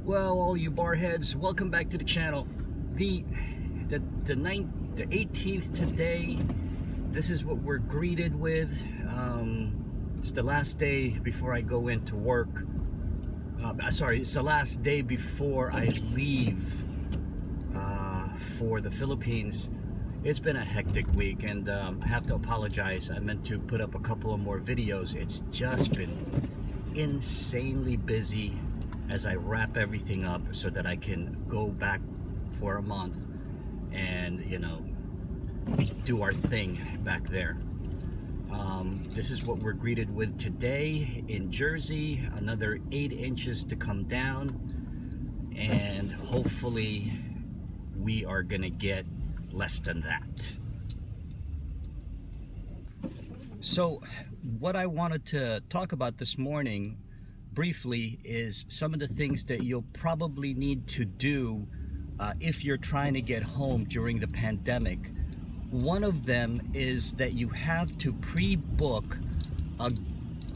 Well, all you barheads, welcome back to the channel. The 18th today. This is what we're greeted with. It's the last day before I go into work. Sorry, it's the last day before I leave for the Philippines. It's been a hectic week, and I have to apologize. I meant to put up a couple of more videos. It's just been insanely busy as I wrap everything up so that I can go back for a month and, you know, do our thing back there. This is what we're greeted with today in Jersey. Another 8 inches to come down, and hopefully we are gonna get less than that. So what I wanted to talk about this morning briefly is some of the things that you'll probably need to do if you're trying to get home during the pandemic. One of them is that you have to pre-book a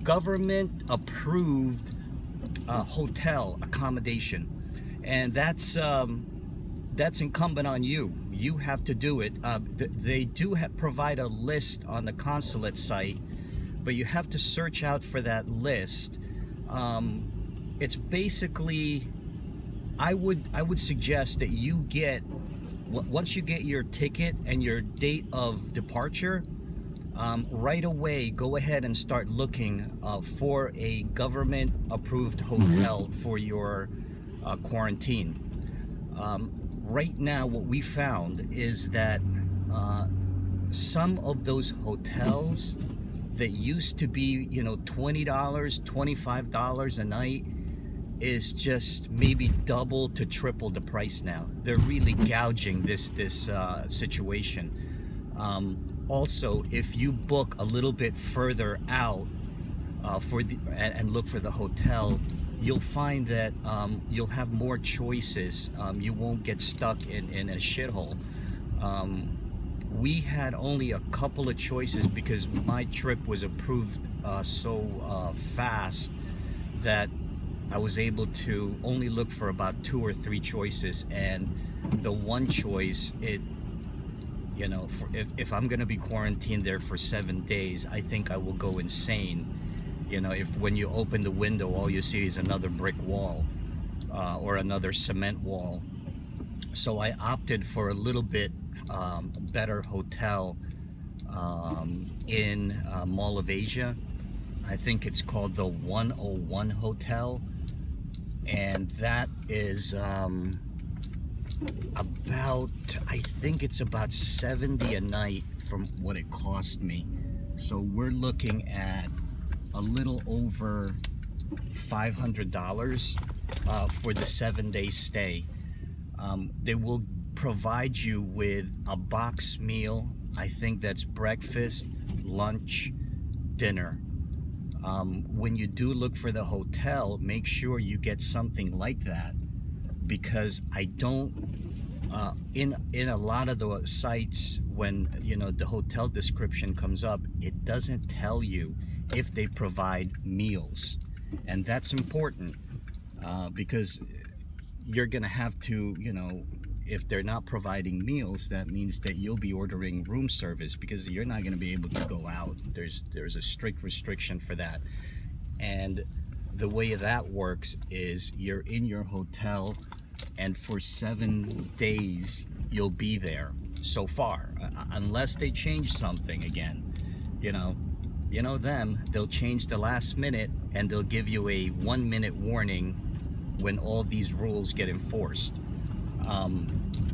government approved hotel accommodation, and that's incumbent on you. You have to do it. They do provide a list on the consulate site, but you have to search out for that list. It's basically, I would suggest that you get, once you get your ticket and your date of departure, right away go ahead and start looking for a government approved hotel for your quarantine. Right now what we found is that some of those hotels that used to be, you know, $20, $25 a night is just maybe double to triple the price now. They're really gouging this situation. Also, if you book a little bit further out and look for the hotel, you'll find that you'll have more choices. You won't get stuck in a shithole. We had only a couple of choices because my trip was approved so fast that I was able to only look for about 2 or 3 choices. And the one choice, you know, if I'm gonna be quarantined there for 7 days, I think I will go insane. You know, if when you open the window, all you see is another brick wall or another cement wall. So I opted for a little bit better hotel in Mall of Asia. I think it's called the 101 Hotel, and that is about, I think it's about $70 a night from what it cost me. So we're looking at a little over $500 for the 7-day stay. They will provide you with a box meal. I think that's breakfast, lunch, dinner. When you do look for the hotel, make sure you get something like that, because I don't in a lot of the sites, when, you know, the hotel description comes up, it doesn't tell you if they provide meals, and that's important because you're gonna have to, you know, if they're not providing meals, that means that you'll be ordering room service, because you're not going to be able to go out. There's a strict restriction for that. And the way that works is you're in your hotel, and for 7 days you'll be there so far, unless they change something again. You know them, they'll change the last minute, and they'll give you a 1-minute warning when all these rules get enforced.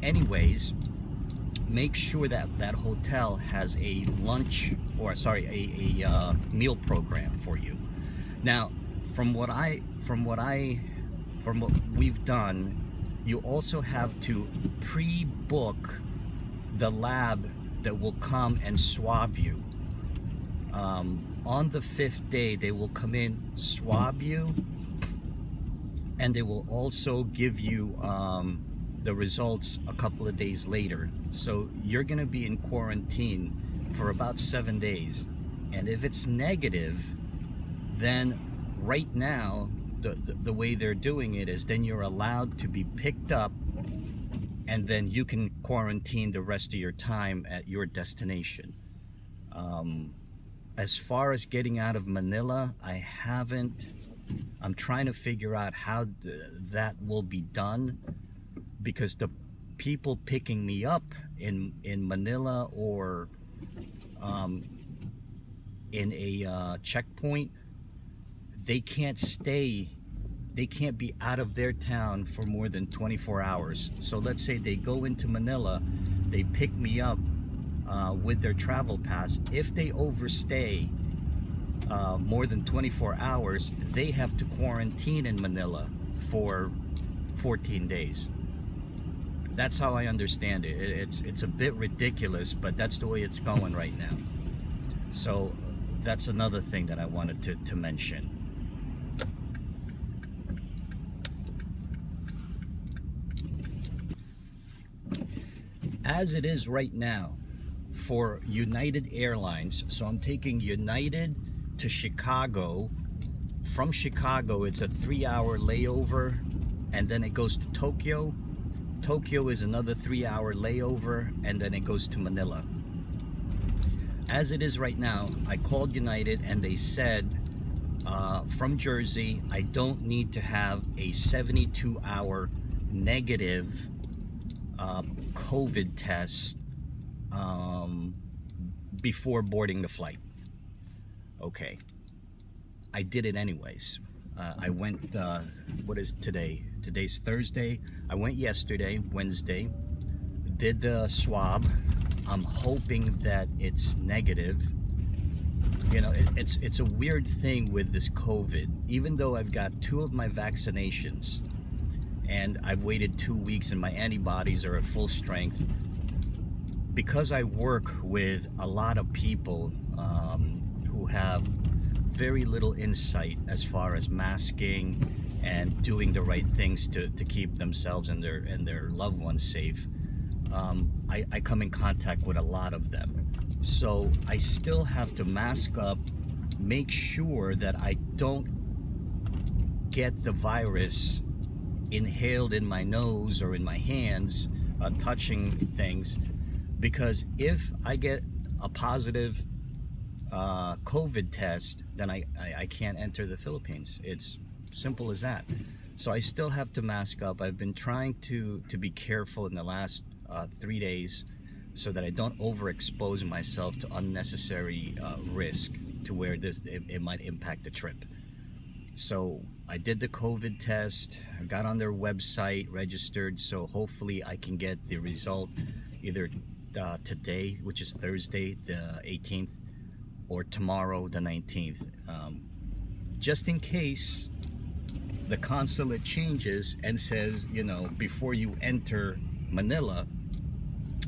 Anyways, make sure that that hotel has a lunch, or sorry, a meal program for you. Now, from what we've done, you also have to pre-book the lab that will come and swab you. On the 5th day, they will come in, swab you, and they will also give you the results a couple of days later. So you're gonna be in quarantine for about 7 days, and if it's negative, then right now the way they're doing it is then you're allowed to be picked up, and then you can quarantine the rest of your time at your destination. As far as getting out of Manila, I'm trying to figure out how that will be done, because the people picking me up in Manila or in a checkpoint, they can't be out of their town for more than 24 hours. So let's say they go into Manila, they pick me up with their travel pass. If they overstay more than 24 hours, they have to quarantine in Manila for 14 days. That's how I understand it. It's a bit ridiculous, but that's the way it's going right now. So that's another thing that I wanted to mention. As it is right now for United Airlines, so I'm taking United to Chicago. From Chicago, it's a 3-hour layover, and then it goes to Tokyo. Tokyo is another 3-hour layover, and then it goes to Manila. As it is right now, I called United and they said from Jersey, I don't need to have a 72-hour negative COVID test before boarding the flight. Okay, I did it anyways. I went, what is today? Today's Thursday. I went yesterday, Wednesday, did the swab. I'm hoping that it's negative. You know, it's a weird thing with this COVID. Even though I've got 2 of my vaccinations and I've waited 2 weeks and my antibodies are at full strength, because I work with a lot of people who have very little insight as far as masking and doing the right things to keep themselves and their loved ones safe. I come in contact with a lot of them. So I still have to mask up, make sure that I don't get the virus inhaled in my nose or in my hands, touching things, because if I get a positive COVID test, then I can't enter the Philippines. It's simple as that. So I still have to mask up. I've been trying to be careful in the last 3 days so that I don't overexpose myself to unnecessary risk to where it might impact the trip. So I did the COVID test, I got on their website, registered, so hopefully I can get the result either today, which is Thursday the 18th, or tomorrow the 19th. Just in case the consulate changes and says, you know, before you enter Manila,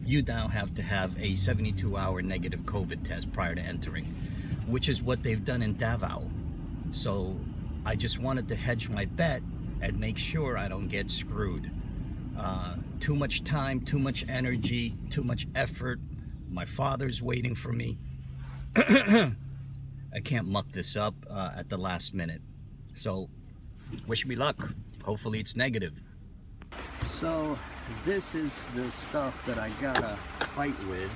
you now have to have a 72-hour negative COVID test prior to entering, which is what they've done in Davao. So I just wanted to hedge my bet and make sure I don't get screwed. Too much time, too much energy, too much effort. My father's waiting for me. I can't muck this up at the last minute. So wish me luck. Hopefully it's negative. So this is the stuff that I gotta fight with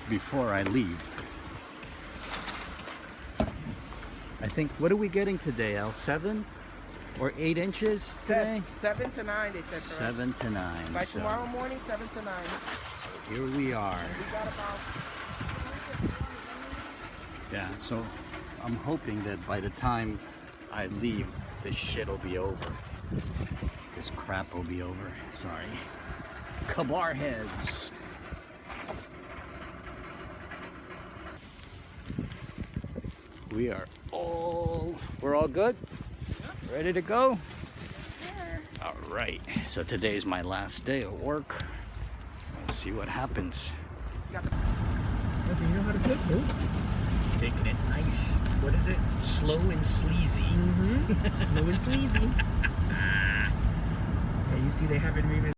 before I leave. I think, what are we getting today, Al? 7 or 8 inches today? 7 to 9, they said. 7 to 9. By tomorrow morning, 7 to 9. Here we are. We got about... Yeah, so I'm hoping that by the time I leave, this shit will be over. This crap will be over. Sorry. Kabar heads. We're all good? Yep. Ready to go? Yeah. All right. So today's my last day of work. Let's see what happens. Does he know how to cook? Nope. Taking it nice. What is it? Slow and sleazy. Mm-hmm. Slow and sleazy. Yeah, you see they haven't even